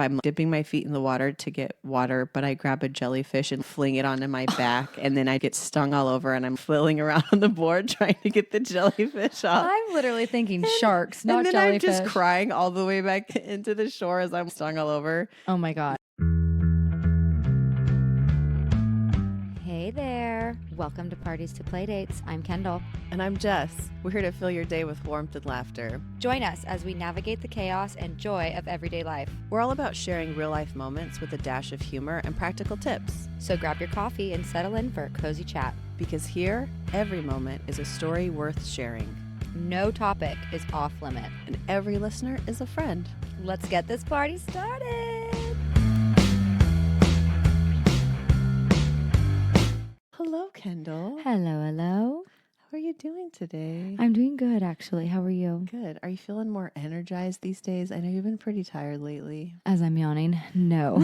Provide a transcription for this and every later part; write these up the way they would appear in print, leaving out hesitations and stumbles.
I'm dipping my feet in the water to get water, but I grab a jellyfish and fling it onto my back, and then I get stung all over, and I'm flailing around on the board trying to get the jellyfish off. I'm literally thinking sharks, not and then jellyfish. I'm just crying all the way back into the shore as I'm stung all over. Oh my God. Hey there. Welcome to Parties to Playdates. I'm Kendall. And I'm Jess. We're here to fill your day with warmth and laughter. Join us as we navigate the chaos and joy of everyday life. We're all about sharing real-life moments with a dash of humor and practical tips. So grab your coffee and settle in for a cozy chat. Because here, every moment is a story worth sharing. No topic is off limit. And every listener is a friend. Let's get this party started. Hello, Kendall. Hello, hello. How are you doing today? I'm doing good, actually. How are you? Good. Are you feeling more energized these days? I know you've been pretty tired lately. As I'm yawning, no.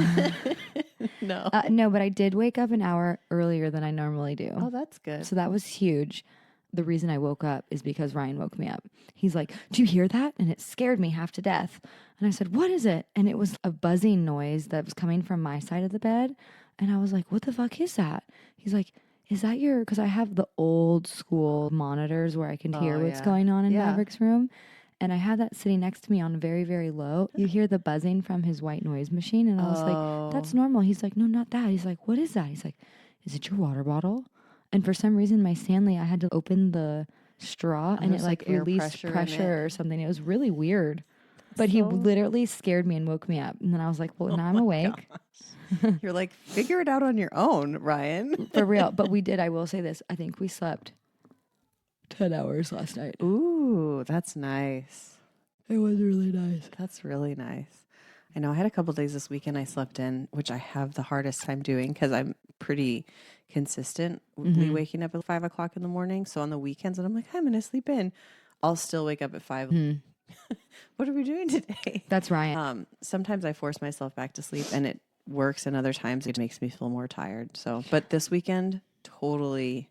No. No, but I did wake up an hour earlier than I normally do. Oh, that's good. So that was huge. The reason I woke up is because Ryan woke me up. He's like, "Do you hear that?" And it scared me half to death. And I said, "What is it?" And it was a buzzing noise that was coming from my side of the bed. And I was like, "What the fuck is that?" He's like, "Is that your," because I have the old school monitors where I can hear what's going on in Maverick's room. And I had that sitting next to me on very, very low. You hear the buzzing from his white noise machine. And I was like, "That's normal." He's like, "No, not that." He's like, "What is that?" He's like, "Is it your water bottle?" And for some reason, my Stanley, I had to open the straw and it like released pressure or something. It was really weird. But he literally scared me and woke me up. And then I was like, well, now I'm awake. You're like, figure it out on your own, Ryan. For real. But we did, I will say this. I think we slept 10 hours last night. Ooh, that's nice. It was really nice. That's really nice. I know I had a couple days this weekend I slept in, which I have the hardest time doing because I'm pretty consistently waking up at 5 o'clock in the morning. So on the weekends, and I'm like, I'm going to sleep in, I'll still wake up at 5. What are we doing today? That's right. Sometimes I force myself back to sleep and it works, and other times it makes me feel more tired. So, but this weekend, totally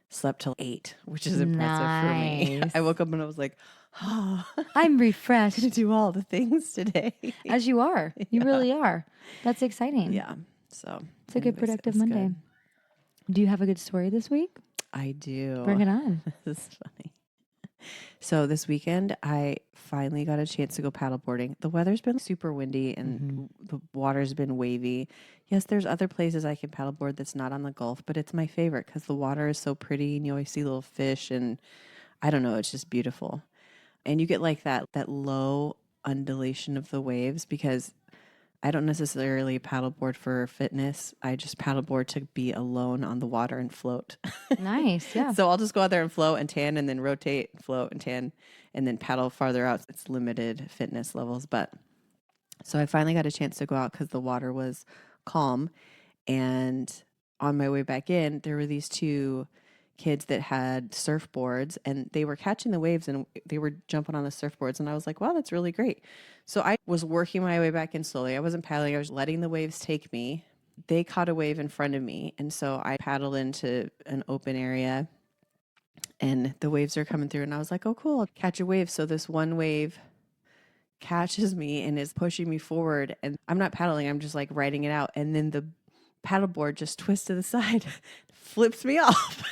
slept till 8, which is impressive for me. I woke up and I was like, oh, I'm refreshed. I'm going to do all the things today. As you are. You really are. That's exciting. Yeah. So it's a good productive Monday. Good. Do you have a good story this week? I do. Bring it on. This is funny. So this weekend, I finally got a chance to go paddleboarding. The weather's been super windy and the water's been wavy. Yes, there's other places I can paddleboard that's not on the Gulf, but it's my favorite because the water is so pretty and you always see little fish and I don't know, it's just beautiful. And you get like that low undulation of the waves because I don't necessarily paddleboard for fitness. I just paddleboard to be alone on the water and float. Nice, yeah. So I'll just go out there and float and tan and then rotate, float and tan, and then paddle farther out. It's limited fitness levels. But so I finally got a chance to go out because the water was calm. And on my way back in, there were these two kids that had surfboards and they were catching the waves and they were jumping on the surfboards. And I was like, wow, that's really great. So I was working my way back in slowly. I wasn't paddling. I was letting the waves take me. They caught a wave in front of me. And so I paddled into an open area and the waves are coming through. And I was like, oh, cool, I'll catch a wave. So this one wave catches me and is pushing me forward. And I'm not paddling. I'm just like riding it out. And then the paddleboard just twists to the side, flips me off.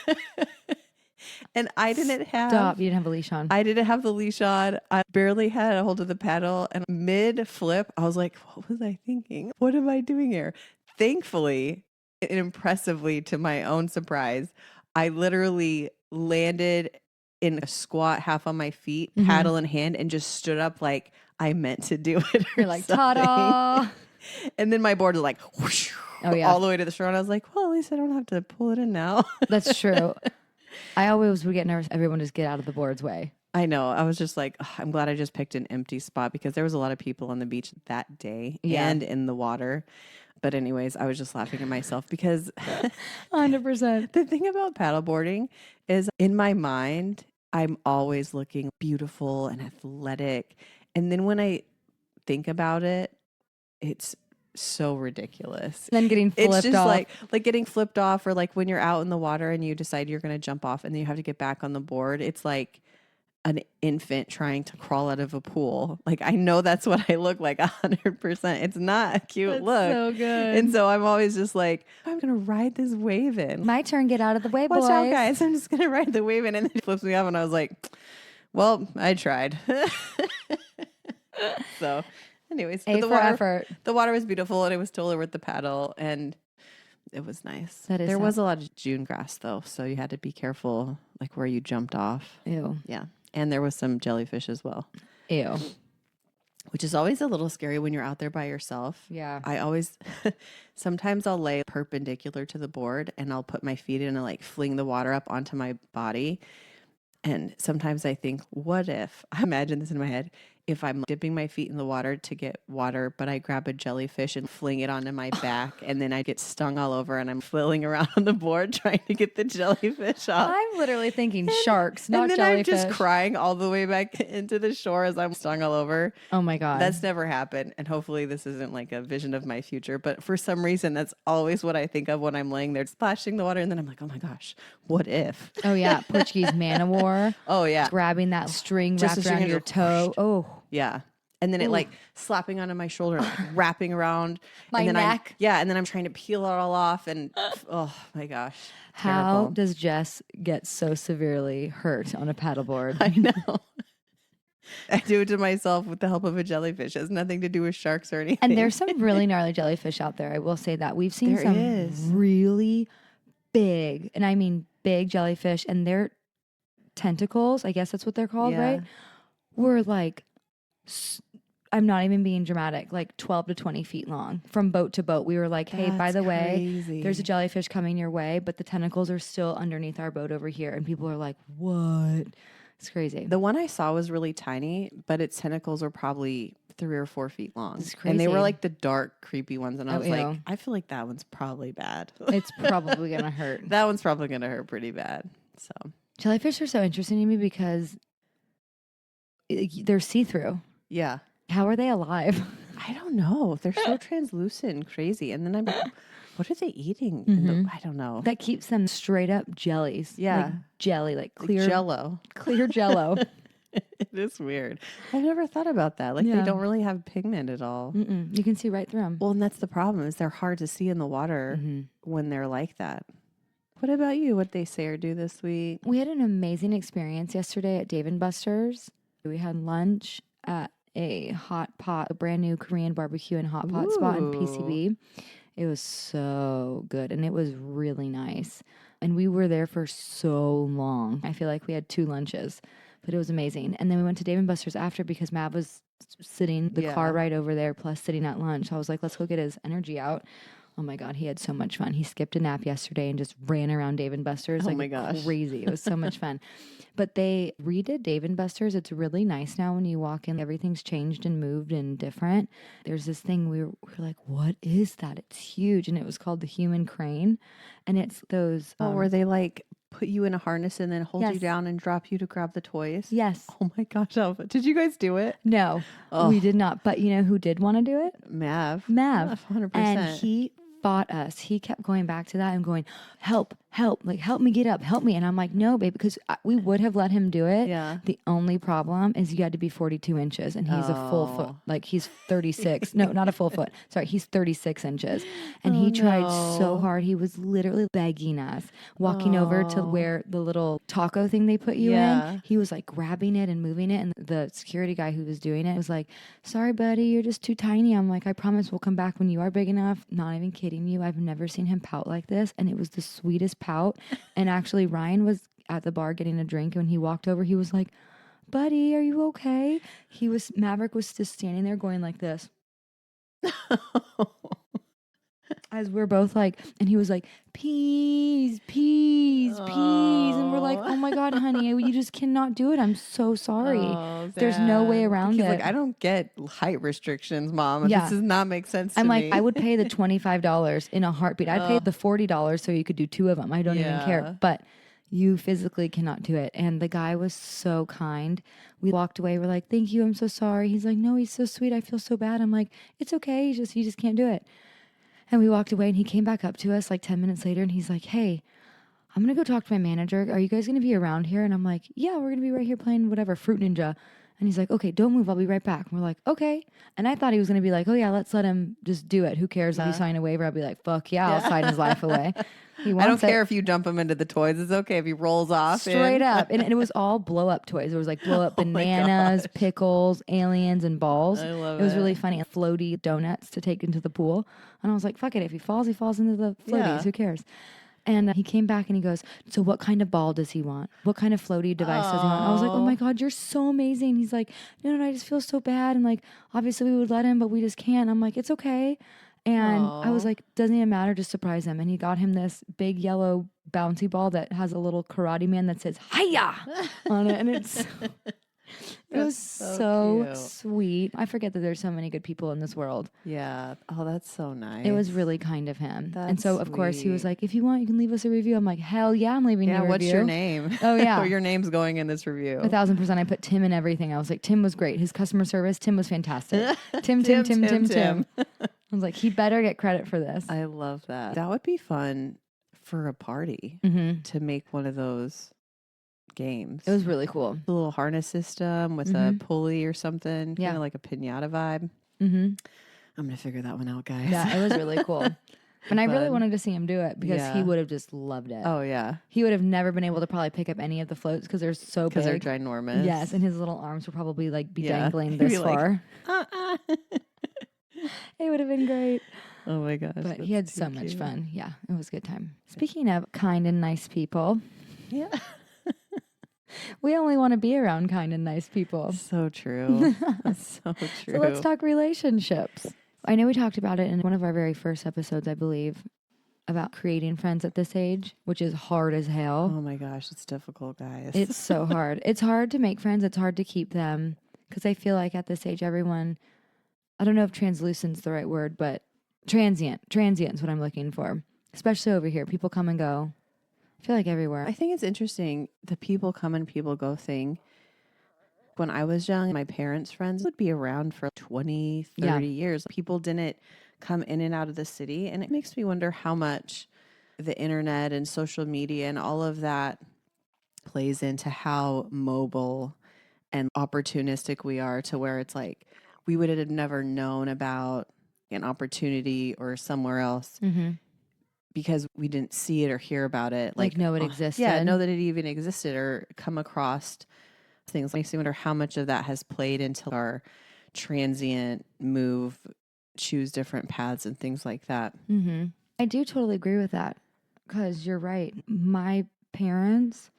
And I didn't have... Stop, you didn't have a leash on. I didn't have the leash on. I barely had a hold of the paddle. And mid-flip, I was like, what was I thinking? What am I doing here? Thankfully, and impressively to my own surprise, I literally landed in a squat, half on my feet, paddle in hand, and just stood up like I meant to do it. You're like, ta-da! And then my board was like, whoosh, all the way to the shore. And I was like, well, at least I don't have to pull it in now. That's true. I always would get nervous. Everyone just get out of the board's way. I know. I was just like, I'm glad I just picked an empty spot because there was a lot of people on the beach that day and in the water. But anyways, I was just laughing at myself because 100%. The thing about paddleboarding is in my mind, I'm always looking beautiful and athletic. And then when I think about it, it's so ridiculous. Then getting flipped off. It's just like getting flipped off, or like when you're out in the water and you decide you're going to jump off and then you have to get back on the board. It's like an infant trying to crawl out of a pool. Like, I know that's what I look like 100%. It's not a cute That's look. so good. And so I'm always just like, I'm going to ride this wave in. My turn, get out of the way, Watch boys. out, guys. I'm just going to ride the wave in. And then it flips me off. And I was like, well, I tried. So anyways, A but for effort. the water was beautiful and it was totally worth the paddle. And it was nice. There was a lot of June grass though. So you had to be careful, like where you jumped off. Ew. Yeah. And there was some jellyfish as well. Ew. Which is always a little scary when you're out there by yourself. Yeah. I always, sometimes I'll lay perpendicular to the board and I'll put my feet in and like fling the water up onto my body. And sometimes I think, what if, I imagine this in my head, if I'm dipping my feet in the water to get water, but I grab a jellyfish and fling it onto my back, and then I get stung all over and I'm flailing around on the board trying to get the jellyfish off. I'm literally thinking sharks, not and then jellyfish. I'm just crying all the way back into the shore as I'm stung all over. Oh my God. That's never happened. And hopefully this isn't like a vision of my future. But for some reason, that's always what I think of when I'm laying there splashing the water. And then I'm like, oh my gosh, what if? Oh yeah. Portuguese man of war. Oh yeah. Grabbing that string Just a wrapped string around and your just toe. Oh. Yeah. And then it like slapping onto my shoulder, like wrapping around My and then neck. And then I'm trying to peel it all off. And oh my gosh. How terrible. does Jess get so severely hurt on a paddleboard? I know. I do it to myself with the help of a jellyfish. It has nothing to do with sharks or anything. And there's some really gnarly jellyfish out there. I will say that. We've seen There some is. really big, and I mean big jellyfish, and their tentacles, I guess that's what they're called, Yeah. right? Were like, I'm not even being dramatic, like 12 to 20 feet long from boat to boat. We were like, hey, by That's the way, crazy. there's a jellyfish coming your way, but the tentacles are still underneath our boat over here. And people are like, what? It's crazy. The one I saw was really tiny, but its tentacles were probably 3 or 4 feet long. It's And they were crazy. like the dark, creepy ones. And I Oh, was ew. like, I feel like that one's probably bad. It's probably going to hurt. That one's probably going to hurt pretty bad. So, Jellyfish are so interesting to me because they're see-through. yeah. How are they alive? I don't know. They're so translucent and crazy. And then I'm like, what are they eating? I don't know. That keeps them straight up jellies. Yeah. Like jelly, like clear Jello. clear jello. It is weird. I've never thought about that. Like Yeah. they don't really have pigment at all. You can see right through them. Well, and that's the problem is they're hard to see in the water when they're like that. What about you? What they say or do this week? We had an amazing experience yesterday at Dave & Buster's. We had lunch at a hot pot, a brand new Korean barbecue and hot pot spot in Ooh. PCB. It was so good and it was really nice. And we were there for so long. I feel like we had 2 lunches, but it was amazing. And then we went to Dave & Buster's after because Mav was sitting the car right over there plus sitting at lunch. I was like, let's go get his energy out. Oh my God, he had so much fun. He skipped a nap yesterday and just ran around Dave & Buster's like my gosh. crazy. It was so much fun. But they redid Dave & Buster's. It's really nice now when you walk in. Everything's changed and moved and different. There's this thing we were like, what is that? It's huge. And it was called the human crane. And it's those... Where they like put you in a harness and then hold you Yes. down and drop you to grab the toys? Yes. Oh my gosh, Alpha. Did you guys do it? No, Oh. we did not. But you know who did want to do it? Mav. Mav. 100%. And he fought us. He kept going back to that and going, help, like help me get up, help me. And I'm like, no, babe, because we would have let him do it. Yeah. The only problem is you had to be 42 inches and he's a full foot, like he's 36. No, not a full foot. Sorry, he's 36 inches. And he tried so hard. He was literally begging us, walking over to where the little taco thing they put you in. He was like grabbing it and moving it. And the security guy who was doing it was like, sorry, buddy, you're just too tiny. I'm like, I promise we'll come back when you are big enough. Not even kidding you. I've never seen him pout like this. And it was the sweetest pout. And actually Ryan was at the bar getting a drink. And when he walked over, he was like, buddy, are you okay? Maverick was just standing there going like this. As we're both like, and he was like, peas. And we're like, oh my God, honey, you just cannot do it. I'm so sorry. There's no way around He's it. like, I don't get height restrictions, Mom. Yeah. This does not make sense to I'm me. like, I would pay the $25 in a heartbeat. I'd pay the $40 so you could do 2 of them. I don't even care. But you physically cannot do it. And the guy was so kind. We walked away. We're like, thank you. I'm so sorry. He's like, no, he's so sweet. I feel so bad. I'm like, it's okay. You just can't do it. And we walked away and he came back up to us like 10 minutes later and he's like, hey, I'm going to go talk to my manager. Are you guys going to be around here? And I'm like, yeah, we're going to be right here playing whatever, Fruit Ninja. And he's like, okay, don't move. I'll be right back. And we're like, okay. And I thought he was going to be like, oh, yeah, let's let him just do it. Who cares if he sign a waiver? I'll be like, fuck yeah, I'll sign his life away. He wants I don't care if you dump him into the toys. It's okay if he rolls off. Straight up. And it was all blow up toys. There was like blow up bananas, pickles, aliens, and balls. I love it. Was really funny. Floaty donuts to take into the pool. And I was like, fuck it. If he falls into the floaties. Yeah. Who cares? And he came back and he goes, so what kind of ball does he want? What kind of floaty device does he want? I was like, oh my God, you're so amazing. He's like, no, I just feel so bad. And like, obviously we would let him, but we just can't. I'm like, it's okay. And I was like, doesn't even matter, just surprise him. And he got him this big yellow bouncy ball that has a little karate man that says, hiya on it. And it was so sweet. I forget that there's so many good people in this world. Yeah. Oh, that's so nice. It was really kind of him. That's and so, of course, he was like, if you want, you can leave us a review. I'm like, hell yeah, I'm leaving you a review. What's your name? Oh, yeah. Or your name's going in this review. 1,000%. I put Tim in everything. I was like, Tim was great. His customer service, Tim was fantastic. Tim. I was like, he better get credit for this. I love that. That would be fun for a party to make one of those games. It was really cool. A little harness system with a pulley or something. Kind of like a piñata vibe. I'm going to figure that one out, guys. Yeah, it was really cool. And I really wanted to see him do it because he would have just loved it. Oh, yeah. He would have never been able to probably pick up any of the floats because they're so big. Because they're ginormous. Yes, and his little arms would probably like be dangling this far. It would have been great. Oh my gosh. But he had so much fun. Yeah, it was a good time. Speaking of kind and nice people. Yeah. We only want to be around kind and nice people. So true. That's so true. So let's talk relationships. I know we talked about it in one of our very first episodes, I believe, about creating friends at this age, which is hard as hell. Oh my gosh, it's difficult, guys. It's so hard. It's hard to make friends. It's hard to keep them because I feel like at this age, everyone, I don't know if translucent's the right word, but transient's what I'm looking for, especially over here. People come and go. I feel like everywhere. I think it's interesting, the people come and people go thing. When I was young, my parents' friends would be around for 20, 30 years. People didn't come in and out of the city. And it makes me wonder how much the internet and social media and all of that plays into how mobile and opportunistic we are, to where it's like we would have never known about an opportunity or somewhere else because we didn't see it or hear about it. Like know it existed. Yeah, know that it even existed or come across things. Makes me wonder how much of that has played into our transient move, choose different paths and things like that. I do totally agree with that because you're right. My parents,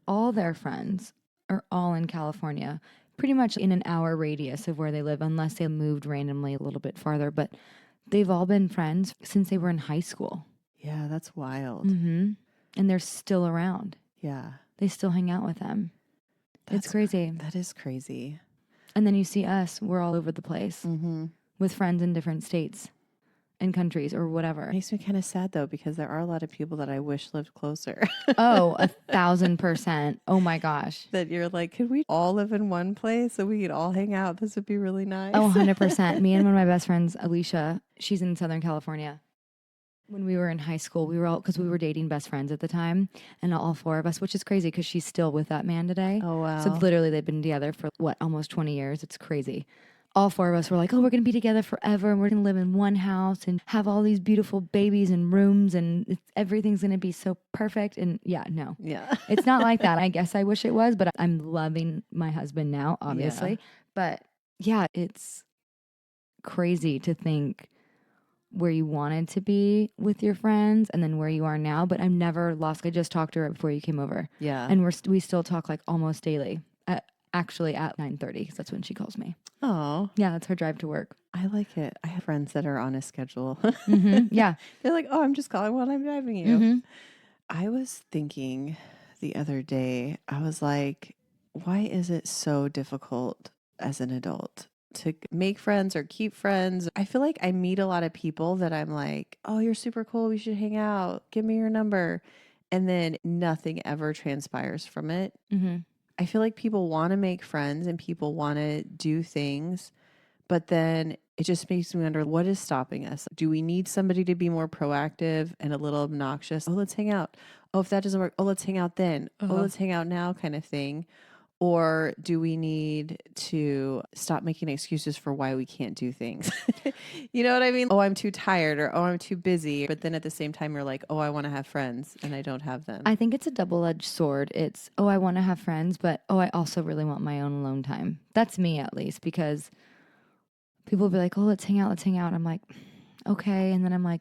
all their friends are all in California, pretty much in an hour radius of where they live, unless they moved randomly a little bit farther. But they've all been friends since they were in high school. Yeah, that's wild. And they're still around. Yeah. They still hang out with them. It's crazy. That is crazy. And then you see us, we're all over the place with friends in different states and countries or whatever. It makes me kind of sad though, because there are a lot of people that I wish lived closer. Oh, 1,000%. Oh my gosh. That you're like, could we all live in one place so we could all hang out? This would be really nice. Oh, 100%. Me and one of my best friends, Alicia, she's in Southern California. When we were in high school, we were all, because we were dating best friends at the time, and all four of us, which is crazy because she's still with that man today. Oh, wow. So literally they've been together for almost 20 years. It's crazy. All four of us were like, oh, we're going to be together forever and we're going to live in one house and have all these beautiful babies and rooms and everything's going to be so perfect. And yeah, no. Yeah. It's not like that. I guess I wish it was, but I'm loving my husband now, obviously. Yeah. But yeah, it's crazy to think where you wanted to be with your friends and then where you are now, but I'm never lost. I just talked to her before you came over. Yeah. And we still talk like almost daily. Actually at 9:30 because that's when she calls me. Oh. Yeah, that's her drive to work. I like it. I have friends that are on a schedule. Yeah. They're like, oh, I'm just calling while I'm driving you. I was thinking the other day, I was like, why is it so difficult as an adult to make friends or keep friends? I feel like I meet a lot of people that I'm like, oh, you're super cool. We should hang out. Give me your number. And then nothing ever transpires from it. I feel like people want to make friends and people want to do things, but then it just makes me wonder, what is stopping us? Do we need somebody to be more proactive and a little obnoxious? Oh, let's hang out. Oh, if that doesn't work, oh, let's hang out then. Oh, let's hang out now kind of thing. Or do we need to stop making excuses for why we can't do things? You know what I mean? Oh, I'm too tired, or oh, I'm too busy. But then at the same time, you're like, oh, I want to have friends and I don't have them. I think it's a double-edged sword. It's, oh, I want to have friends, but oh, I also really want my own alone time. That's me, at least, because people will be like, oh, let's hang out, let's hang out. I'm like, okay. And then I'm like,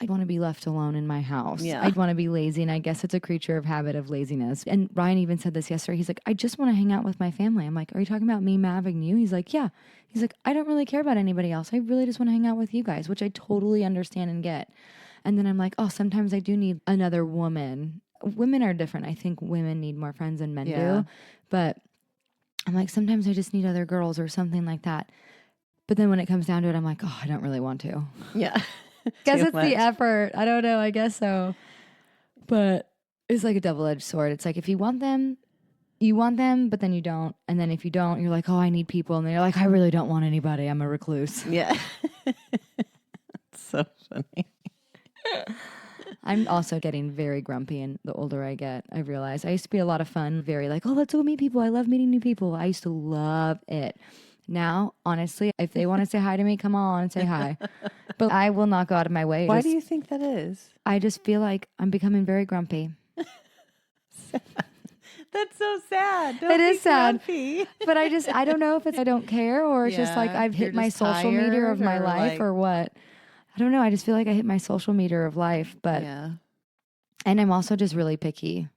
I want to be left alone in my house. Yeah. I want to be lazy. And I guess it's a creature of habit of laziness. And Ryan even said this yesterday. He's like, I just want to hang out with my family. I'm like, are you talking about me, Mav, and you? He's like, yeah. He's like, I don't really care about anybody else. I really just want to hang out with you guys, which I totally understand and get. And then I'm like, oh, sometimes I do need another woman. Women are different. I think women need more friends than men do. But I'm like, sometimes I just need other girls or something like that. But then when it comes down to it, I'm like, oh, I don't really want to. Yeah. Guess it's the effort. I don't know. I guess so. But it's like a double-edged sword. It's like if you want them, but then you don't. And then if you don't, you're like, oh, I need people. And then you're like, I really don't want anybody. I'm a recluse. Yeah. It's so funny. I'm also getting very grumpy, and the older I get, I realize I used to be a lot of fun, very like, oh, let's go meet people. I love meeting new people. I used to love it. Now, honestly, if they want to say hi to me, come on and say hi. But I will not go out of my way. Why do you think that is? I just feel like I'm becoming very grumpy. That's so sad. It is sad. But I don't know if it's I don't care, or it's just like I've hit my social meter of my life or what. I don't know. I just feel like I hit my social meter of life. But and I'm also just really picky.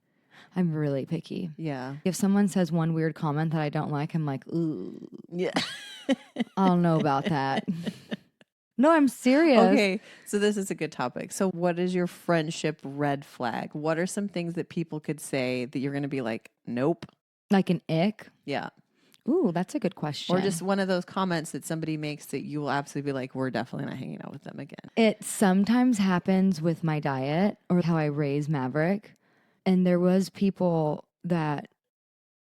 I'm really picky. Yeah. If someone says one weird comment that I don't like, I'm like, ooh. Yeah. I don't know about that. No, I'm serious. Okay. So this is a good topic. So what is your friendship red flag? What are some things that people could say that you're going to be like, nope? Like an ick? Yeah. Ooh, that's a good question. Or just one of those comments that somebody makes that you will absolutely be like, we're definitely not hanging out with them again. It sometimes happens with my diet or how I raise Maverick. And there was people that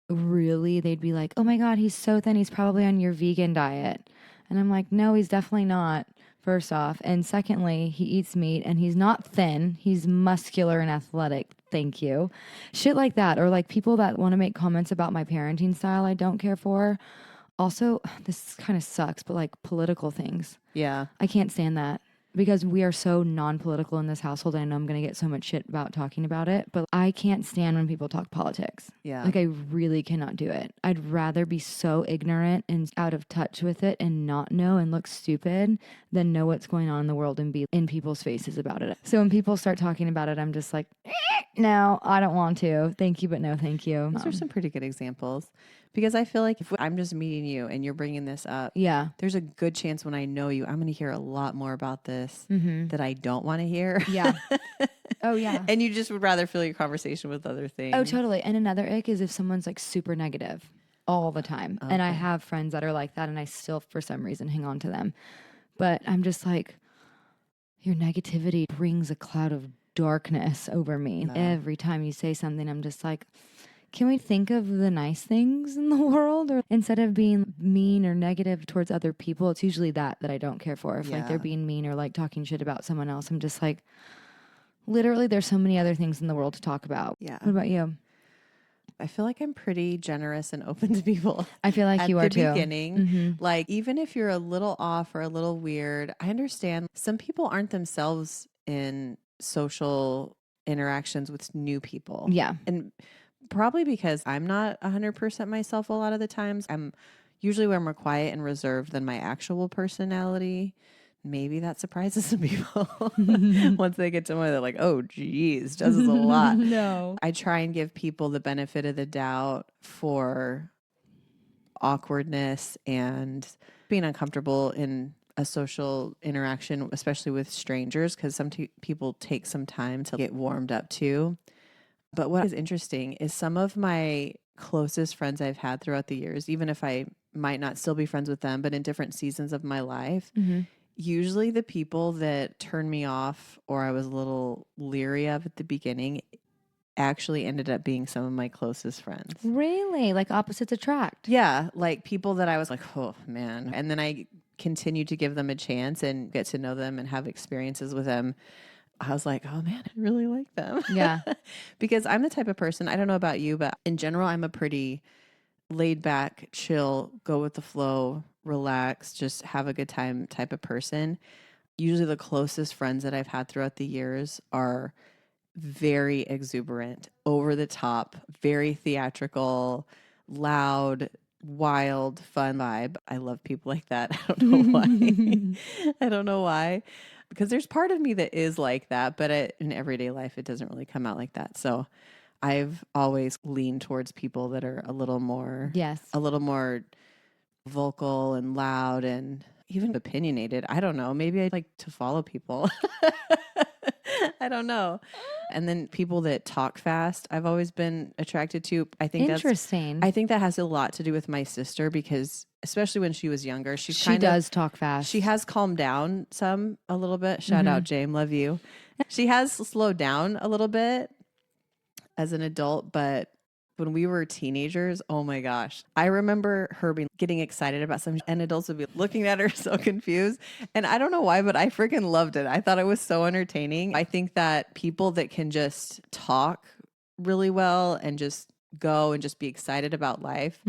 really, they'd be like, oh my God, he's so thin. He's probably on your vegan diet. And I'm like, no, he's definitely not, first off. And secondly, he eats meat and he's not thin. He's muscular and athletic. Thank you. Shit like that. Or like people that want to make comments about my parenting style I don't care for. Also, this kind of sucks, but like political things. Yeah. I can't stand that. Because we are so non-political in this household. I know I'm going to get so much shit about talking about it, but I can't stand when people talk politics. Yeah. Like I really cannot do it. I'd rather be so ignorant and out of touch with it and not know and look stupid than know what's going on in the world and be in people's faces about it. So when people start talking about it, I'm just like, no, I don't want to. Thank you, but no, thank you. Those are some pretty good examples. Because I feel like if I'm just meeting you and you're bringing this up, yeah, there's a good chance when I know you, I'm going to hear a lot more about this that I don't want to hear. Yeah. Oh, yeah. And you just would rather fill your conversation with other things. Oh, totally. And another ick is if someone's like super negative all the time. Okay. And I have friends that are like that, and I still, for some reason, hang on to them. But I'm just like, your negativity brings a cloud of darkness over me. No. Every time you say something, I'm just like, can we think of the nice things in the world? Or instead of being mean or negative towards other people, it's usually that I don't care for. If like they're being mean or like talking shit about someone else, I'm just like, literally there's so many other things in the world to talk about. Yeah. What about you? I feel like I'm pretty generous and open to people. I feel like you are too. At the beginning, like even if you're a little off or a little weird, I understand some people aren't themselves in social interactions with new people. Yeah. And probably because I'm not 100% myself a lot of the times. I'm usually more quiet and reserved than my actual personality. Maybe that surprises some people. Once they get to me, they're like, oh, geez, Jess is a lot. No. I try and give people the benefit of the doubt for awkwardness and being uncomfortable in a social interaction, especially with strangers, because some people take some time to get warmed up to. But what is interesting is some of my closest friends I've had throughout the years, even if I might not still be friends with them, but in different seasons of my life, usually the people that turned me off or I was a little leery of at the beginning actually ended up being some of my closest friends. Really? Like opposites attract? Yeah. Like people that I was like, oh man. And then I continue to give them a chance and get to know them and have experiences with them, I was like, oh man, I really like them. Yeah. Because I'm the type of person, I don't know about you, but in general, I'm a pretty laid back, chill, go with the flow, relax, just have a good time type of person. Usually the closest friends that I've had throughout the years are very exuberant, over the top, very theatrical, loud, wild, fun vibe. I love people like that. I don't know why. I don't know why. Because there's part of me that is like that, but in everyday life, it doesn't really come out like that. So I've always leaned towards people that are a little more vocal and loud and even opinionated. I don't know. Maybe I like to follow people. I don't know. And then people that talk fast, I've always been attracted to. I think Interesting. I think that has a lot to do with my sister because especially when she was younger, she does talk fast. She has calmed down a little bit. Shout out, James. Love you. She has slowed down a little bit as an adult, but when we were teenagers, oh my gosh. I remember her getting excited about something and adults would be looking at her so confused. And I don't know why, but I freaking loved it. I thought it was so entertaining. I think that people that can just talk really well and just go and just be excited about life,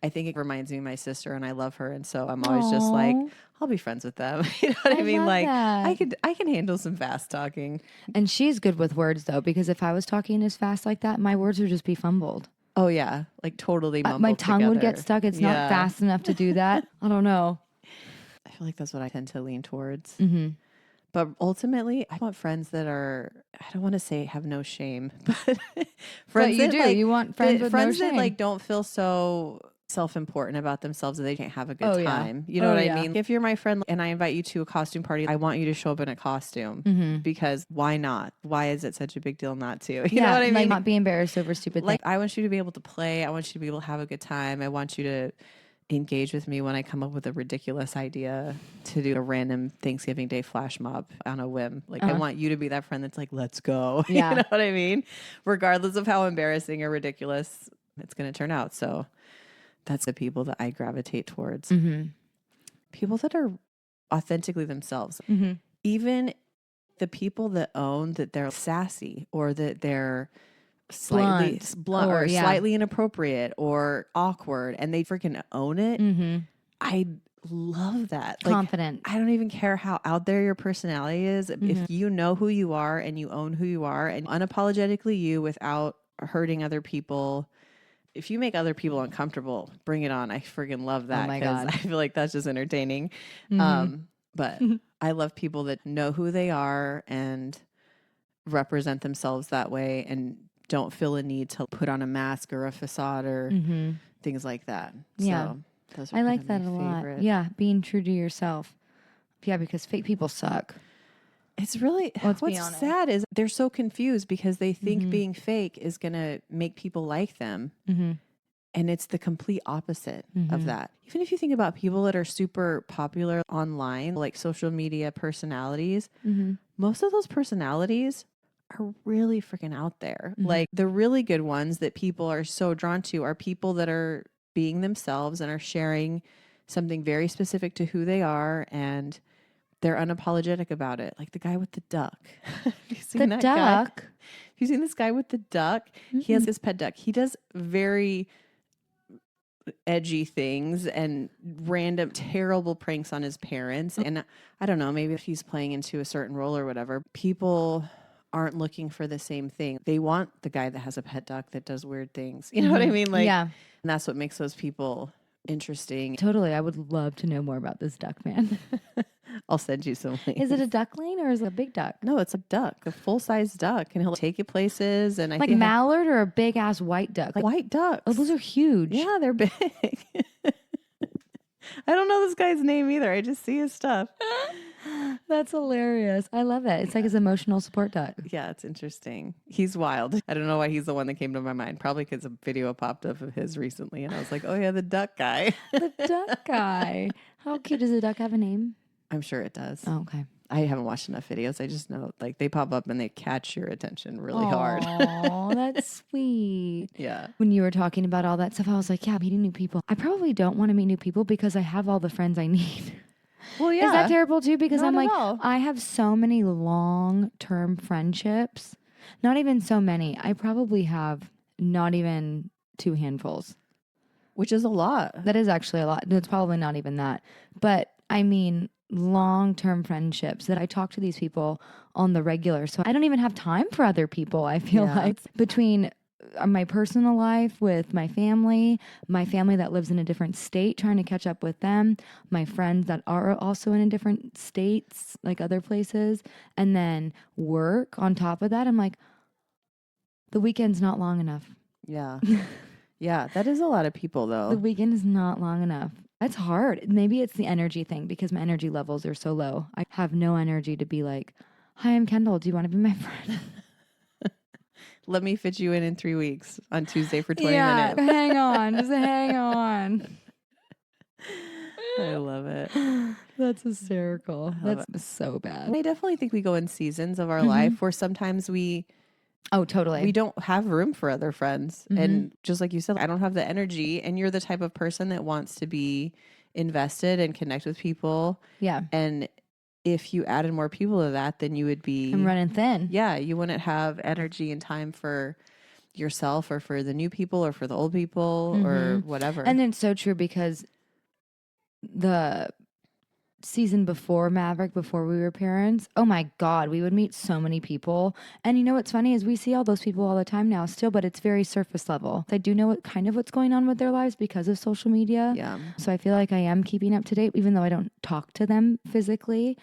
I think it reminds me of my sister and I love her. And so I'm always just like, I'll be friends with them. You know what I mean? Like that. I can handle some fast talking. And she's good with words though, because if I was talking as fast like that, my words would just be fumbled. Oh yeah, like totally mumbled my tongue together. would get stuck. It's not fast enough to do that. I don't know. I feel like that's what I tend to lean towards. Mm-hmm. But ultimately, I want friends that are, I don't want to say have no shame, but friends you do. You want friends with no shame. that like don't feel so self-important about themselves that they can't have a good time. Yeah. You know what I mean? If you're my friend and I invite you to a costume party, I want you to show up in a costume because why not? Why is it such a big deal not to? You know what I mean? Like not be embarrassed over stupid things. I want you to be able to play. I want you to be able to have a good time. I want you to engage with me when I come up with a ridiculous idea to do a random Thanksgiving Day flash mob on a whim. Like I want you to be that friend that's like, let's go. Yeah. You know what I mean? Regardless of how embarrassing or ridiculous it's going to turn out. So that's the people that I gravitate towards. People that are authentically themselves. Even the people that own that they're sassy or that they're slightly blunt or slightly inappropriate or awkward and they freaking own it. I love that. Confident. I don't even care how out there your personality is. If you know who you are and you own who you are and unapologetically you without hurting other people. If you make other people uncomfortable, bring it on. I freaking love that. Oh my God. I feel like that's just entertaining. But I love people that know who they are and represent themselves that way and don't feel a need to put on a mask or a facade or things like that. Yeah. So those are I like that a favorite. lot. Yeah. Being true to yourself. Yeah. Because fake people suck. It's really, Let's be what's honest. sad is they're so confused because they think being fake is going to make people like them. And it's the complete opposite of that. Even if you think about people that are super popular online, like social media personalities, most of those personalities are really freaking out there. Like the really good ones that people are so drawn to are people that are being themselves and are sharing something very specific to who they are and they're unapologetic about it. Like the guy with the duck. Have you seen that guy? Have you seen this guy with the duck? He has his pet duck. He does very edgy things and random terrible pranks on his parents. And I don't know, maybe if he's playing into a certain role or whatever, people aren't looking for the same thing. They want the guy that has a pet duck that does weird things. You know what I mean? Like, yeah. And that's what makes those people interesting. Totally. I would love to know more about this duck man. I'll send you some links. Is it a duckling or is it a big duck? No, it's a duck, a full-size duck, and he'll take you places. And like mallard or a big ass white duck? Like white ducks. Oh, those are huge. Yeah, they're big. I don't know this guy's name either. I just see his stuff. That's hilarious. I love it. It's like his emotional support duck. Yeah, it's interesting. He's wild. I don't know why he's the one that came to my mind. Probably because a video popped up of his recently, and I was like, oh yeah, the duck guy. The duck guy. How cute. Does the duck have a name? I'm sure it does. Oh, okay. I haven't watched enough videos. I just know like they pop up and they catch your attention really hard. Oh, that's sweet. Yeah. When you were talking about all that stuff, I was like, yeah, meeting new people. I probably don't want to meet new people because I have all the friends I need. Well, Is that terrible too? Because Not I'm at like, all. I have so many long-term friendships. Not even so many. I probably have not even 2 handfuls. Which is a lot. That is actually a lot. No, it's probably not even that. But I mean, long-term friendships that I talk to these people on the regular. So I don't even have time for other people. I feel Yeah. like between my personal life with my family that lives in a different state, trying to catch up with them, my friends that are also in a different states, like other places, and then work on top of that. I'm like, the weekend's not long enough. Yeah. Yeah, that is a lot of people though. The weekend is not long enough. That's hard. Maybe it's the energy thing because my energy levels are so low. I have no energy to be like, hi, I'm Kendall. Do you want to be my friend? Let me fit you in 3 weeks on Tuesday for 20 yeah, minutes. hang on. Just hang on. I love it. That's hysterical. love That's so bad. I definitely think we go in seasons of our Mhm. life where sometimes we Oh, totally. don't have room for other friends. Mhm. And just like you said, I don't have the energy. And you're the type of person that wants to be invested and connect with people. Yeah. And if you added more people to that, then you would be I'm running thin. Yeah, you wouldn't have energy and time for yourself or for the new people or for the old people or whatever. And it's so true because the season before Maverick, before we were parents, oh my God, we would meet so many people. And you know what's funny is we see all those people all the time now still, but it's very surface level. I do know what's going on with their lives because of social media. Yeah. So I feel like I am keeping up to date, even though I don't talk to them physically.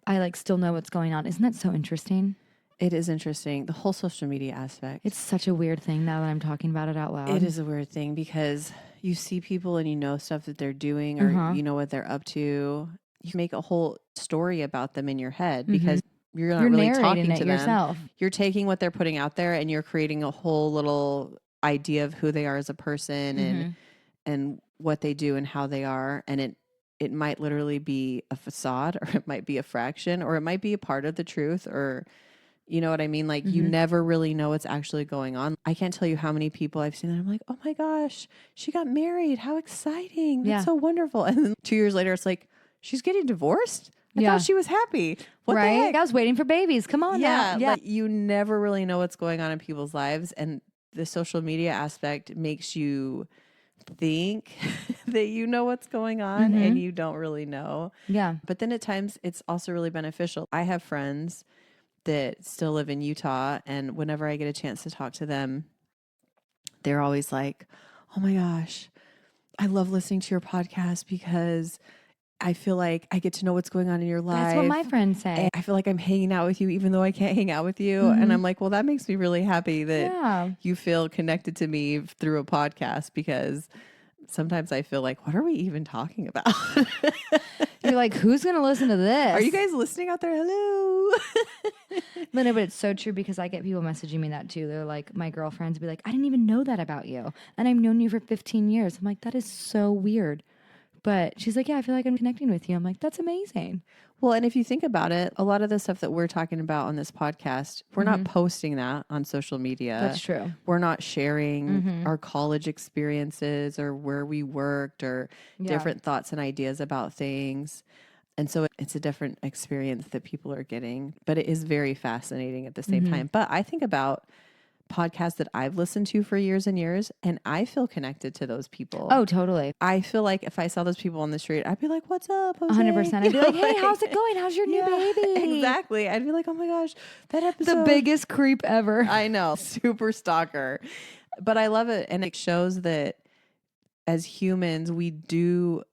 I like still know what's going on. Isn't that so interesting? It is interesting. The whole social media aspect. It's such a weird thing now that I'm talking about it out loud. It is a weird thing because you see people and you know stuff that they're doing or you know what they're up to. You make a whole story about them in your head because you're not really talking to them. Yourself. You're taking what they're putting out there and you're creating a whole little idea of who they are as a person and what they do and how they are. And it might literally be a facade or it might be a fraction or it might be a part of the truth or you know what I mean? Like you never really know what's actually going on. I can't tell you how many people I've seen that I'm like, oh my gosh, she got married. How exciting. That's so wonderful. And then 2 years later, it's like, she's getting divorced? I thought she was happy. What the heck? I was waiting for babies. Come on now. Yeah. Like you never really know what's going on in people's lives. And the social media aspect makes you think that you know what's going on and you don't really know. Yeah. But then at times it's also really beneficial. I have friends that still live in Utah. And whenever I get a chance to talk to them, they're always like, oh my gosh, I love listening to your podcast because I feel like I get to know what's going on in your life. That's what my friends say. And I feel like I'm hanging out with you even though I can't hang out with you. And I'm like, well, that makes me really happy that you feel connected to me through a podcast because sometimes I feel like, what are we even talking about? You're like, who's going to listen to this? Are you guys listening out there? Hello. But it's so true because I get people messaging me that too. They're like, my girlfriends be like, I didn't even know that about you. And I've known you for 15 years. I'm like, that is so weird. But she's like, yeah, I feel like I'm connecting with you. I'm like, that's amazing. Well, and if you think about it, a lot of the stuff that we're talking about on this podcast, we're not posting that on social media. That's true. We're not sharing our college experiences or where we worked or different thoughts and ideas about things. And so it's a different experience that people are getting, but it is very fascinating at the same time. But I think about podcasts that I've listened to for years and years, and I feel connected to those people. Oh, totally. I feel like if I saw those people on the street, I'd be like, what's up, Jose? 100%. I'd be like, hey, how's it going? How's your new baby? Exactly. I'd be like, oh my gosh, that episode. The biggest creep ever. I know. Super stalker. But I love it. And it shows that as humans, we do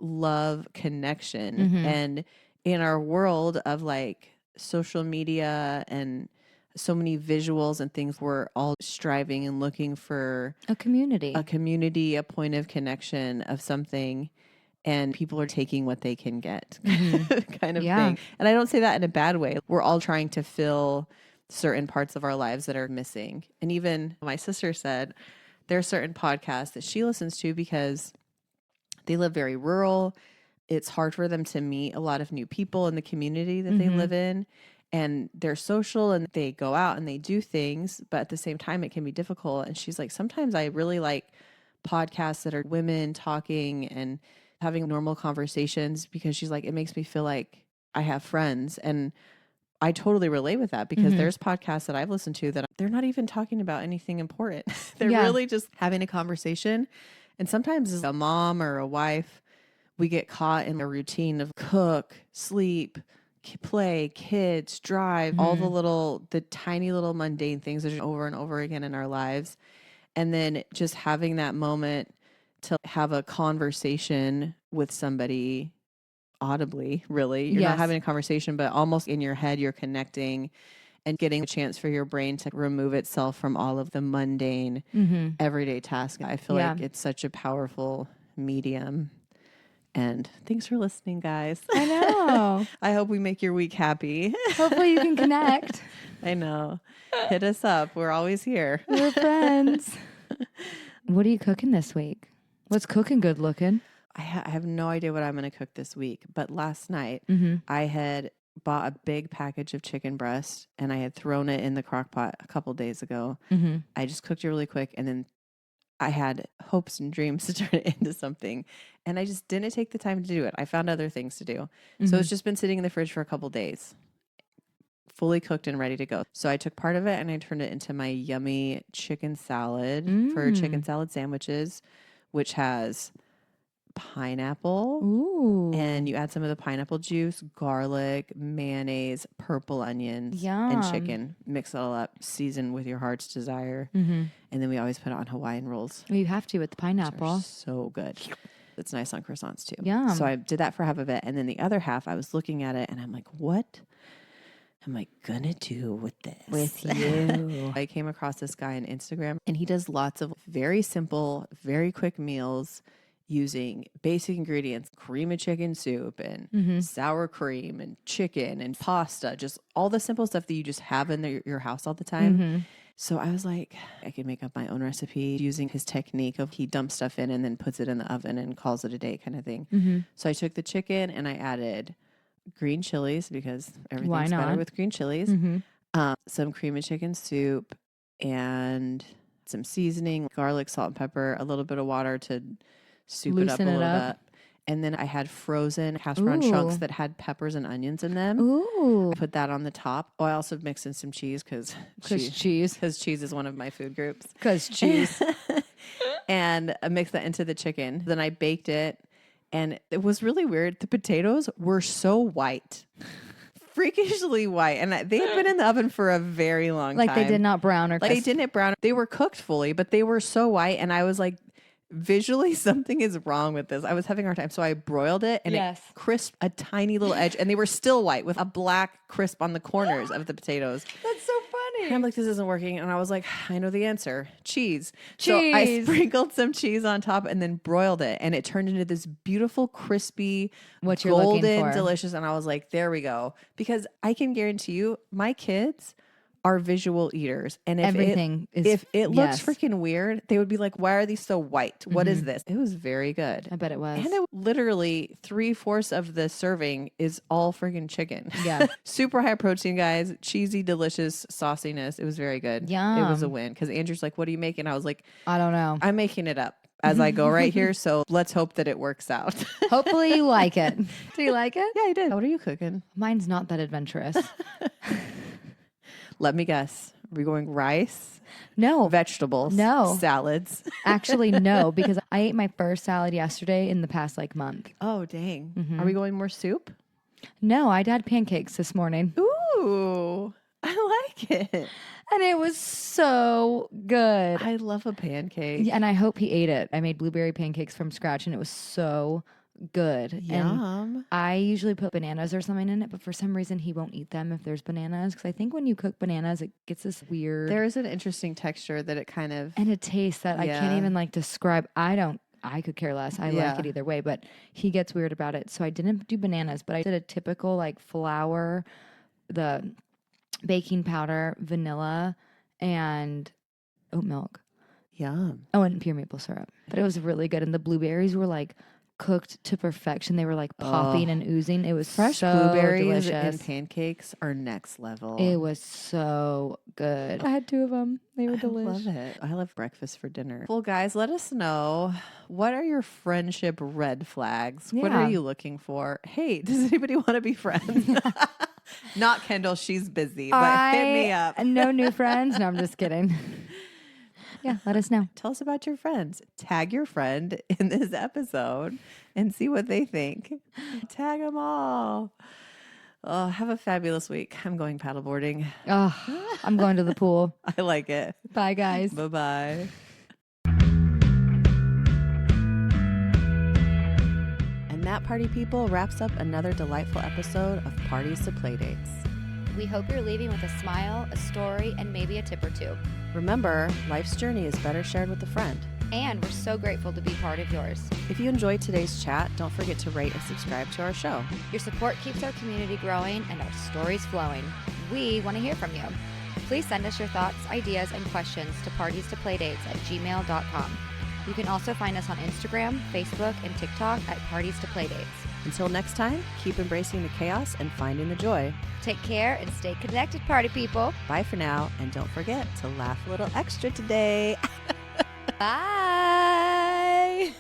love connection. And in our world of like social media and so many visuals and things, we're all striving and looking for a community, a point of connection of something. And people are taking what they can get kind of thing. And I don't say that in a bad way. We're all trying to fill certain parts of our lives that are missing. And even my sister said there are certain podcasts that she listens to because they live very rural. It's hard for them to meet a lot of new people in the community that they live in. And they're social and they go out and they do things, but at the same time, it can be difficult. And she's like, sometimes I really like podcasts that are women talking and having normal conversations because she's like, it makes me feel like I have friends. And I totally relate with that because there's podcasts that I've listened to that they're not even talking about anything important. They're really just having a conversation. And sometimes as a mom or a wife, we get caught in a routine of cook, sleep, play, kids, drive, all the tiny little mundane things that are over and over again in our lives. And then just having that moment to have a conversation with somebody audibly, really. You're not having a conversation, but almost in your head, you're connecting and getting a chance for your brain to remove itself from all of the mundane, everyday tasks. I feel like it's such a powerful medium. And thanks for listening, guys. I know. I hope we make your week happy. Hopefully you can connect. I know. Hit us up. We're always here. We're friends. What are you cooking this week? What's cooking good looking? I have no idea what I'm going to cook this week. But last night, I had bought a big package of chicken breast and I had thrown it in the crock pot a couple days ago. I just cooked it really quick and then I had hopes and dreams to turn it into something. And I just didn't take the time to do it. I found other things to do. So it's just been sitting in the fridge for a couple days, fully cooked and ready to go. So I took part of it and I turned it into my yummy chicken salad for chicken salad sandwiches, which has pineapple and you add some of the pineapple juice, garlic, mayonnaise, purple onions, and chicken. Mix it all up, season with your heart's desire. And then we always put it on Hawaiian rolls. Well, you have to with the pineapple. So good. It's nice on croissants too. Yum. So I did that for half of it. And then the other half, I was looking at it and I'm like, what am I gonna do with this? With you. I came across this guy on Instagram and he does lots of very simple, very quick meals using basic ingredients, cream of chicken soup and sour cream and chicken and pasta, just all the simple stuff that you just have in your house all the time. So I was like, I could make up my own recipe using his technique of he dumps stuff in and then puts it in the oven and calls it a day kind of thing. So I took the chicken and I added green chilies because everything's better with green chilies, some cream of chicken soup and some seasoning, garlic, salt, and pepper, a little bit of water to soup it up a little bit. And then I had frozen hash brown chunks that had peppers and onions in them. I put that on the top. Oh, I also mixed in some cheese because cheese is one of my food groups. Because cheese. And I mixed that into the chicken. Then I baked it. And it was really weird. The potatoes were so white. Freakishly white. And they had been in the oven for a very long time. Like they did not brown or crisp. They didn't brown. They were cooked fully, but they were so white. And I was like, visually, something is wrong with this. I was having a hard time. So I broiled it and it crisped a tiny little edge. And they were still white with a black crisp on the corners of the potatoes. That's so funny. And I'm like, this isn't working. And I was like, I know the answer. Cheese. So I sprinkled some cheese on top and then broiled it. And it turned into this beautiful, crispy, golden, delicious. And I was like, there we go. Because I can guarantee you, my kids are visual eaters. And if it looks freaking weird, they would be like, why are these so white? What is this? It was very good. I bet it was. And literally 3/4 of the serving is all freaking chicken. Yeah. Super high protein, guys. Cheesy, delicious sauciness. It was very good. Yum. It was a win. Because Andrew's like, what are you making? I was like, I don't know. I'm making it up as I go right here. So let's hope that it works out. Hopefully you like it. Do you like it? Yeah, I did. What are you cooking? Mine's not that adventurous. Let me guess. Are we going rice? No. Vegetables? No. Salads? Actually, no, because I ate my first salad yesterday in the past month. Oh, dang. Are we going more soup? No, I'd had pancakes this morning. Ooh, I like it. And it was so good. I love a pancake. Yeah, and I hope he ate it. I made blueberry pancakes from scratch and it was so good. Yum. And I usually put bananas or something in it, but for some reason he won't eat them if there's bananas. Because I think when you cook bananas, it gets this weird. There is an interesting texture that it kind of. And a taste that I can't even describe. I could care less. I like it either way, but he gets weird about it. So I didn't do bananas, but I did a typical flour, the baking powder, vanilla, and oat milk. Yum. Oh, and pure maple syrup. But it was really good. And the blueberries were cooked to perfection. They were like popping and oozing. It was Fresh so blueberries delicious. and pancakes are next level. It was so good. I had 2 of them. They were I delicious. love it. I love breakfast for dinner. Well, guys, let us know, what are your friendship red flags? What Yeah. are you looking for? Hey, does anybody want to be friends? Not Kendall. She's busy, but hit me up. No new friends. No, I'm just kidding. Yeah, let us know. Tell us about your friends. Tag your friend in this episode and see what they think. Tag them all. Oh, have a fabulous week. I'm going paddleboarding. Oh, I'm going to the pool. I like it. Bye, guys. Bye-bye. And that, party people, wraps up another delightful episode of Parties to Playdates. We hope you're leaving with a smile, a story, and maybe a tip or two. Remember, life's journey is better shared with a friend. And we're so grateful to be part of yours. If you enjoyed today's chat, don't forget to rate and subscribe to our show. Your support keeps our community growing and our stories flowing. We want to hear from you. Please send us your thoughts, ideas, and questions to partiestoplaydates@gmail.com. You can also find us on Instagram, Facebook, and TikTok at Parties to Playdates. Until next time, keep embracing the chaos and finding the joy. Take care and stay connected, party people. Bye for now, and don't forget to laugh a little extra today. Bye.